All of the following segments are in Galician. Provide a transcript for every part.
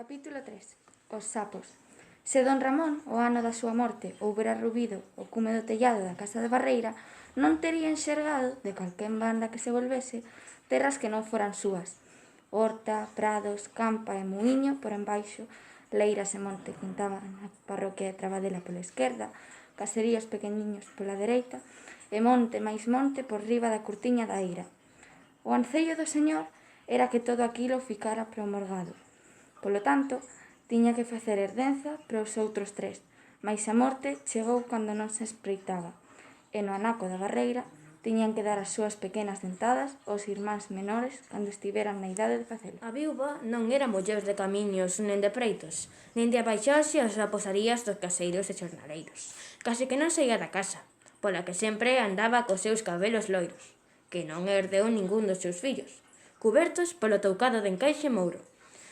Capítulo 3. Os sapos. Se don Ramón, o ano da súa morte, houbera rubido o cume do tellado da casa de Barreira, non tería enxergado, de calquén banda que se volvese, terras que non foran súas. Horta, prados, campa e muiño por embaixo, leiras e monte quintaban na parroquia de Trabadela pola esquerda, caseríos pequeniños pola dereita, e monte máis monte por riba da curtiña da eira. O ancello do señor era que todo aquilo ficara promulgado. Polo tanto, tiña que facer herdenza para os outros tres, mais a morte chegou cando non se espreitaba, e no anaco da barreira tiñan que dar as súas pequenas dentadas aos irmáns menores cando estiveran na idade de facelo. A viúva non era muller de camiños nen de preitos, nin de abaixarse ás aposarías dos caseiros e xornaleiros. Case que non saía da casa, pola que sempre andaba cos seus cabelos loiros, que non herdeu ningún dos seus fillos, cubertos polo toucado de encaixe mouro.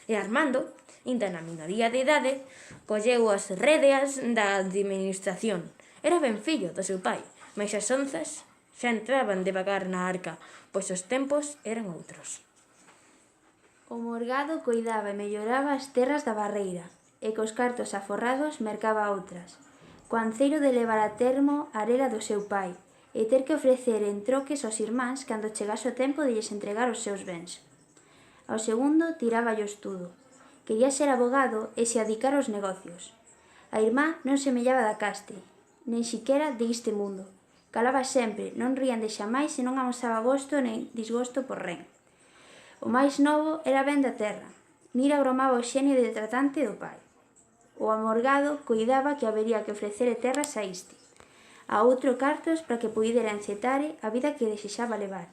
E Armando, inda na minoría de idade, colleu as rédeas da administración. Era ben fillo do seu pai, mais as onzas xa entraban devagar na arca, pois os tempos eran outros. O morgado coidaba e melloraba as terras da barreira, e cos cartos aforrados mercaba outras, co anceiro de levar a termo a arela do seu pai, e ter que ofrecer en troques aos irmáns cando chegase o tempo de lles entregar os seus bens. Ao segundo tiráballos tudo. Quería ser abogado e se adicar aos negocios. A irmá non semellaba da caste, nen siquera deste mundo. Calaba sempre, non rían de xamais e non amosaba gosto nen disgosto por ren. O máis novo era ben da terra. Mira bromaba o xenio de tratante do pai. O amorgado coidaba que habería que ofrecer terras a este, a outro cartos para que puidera encetare a vida que desexaba levar.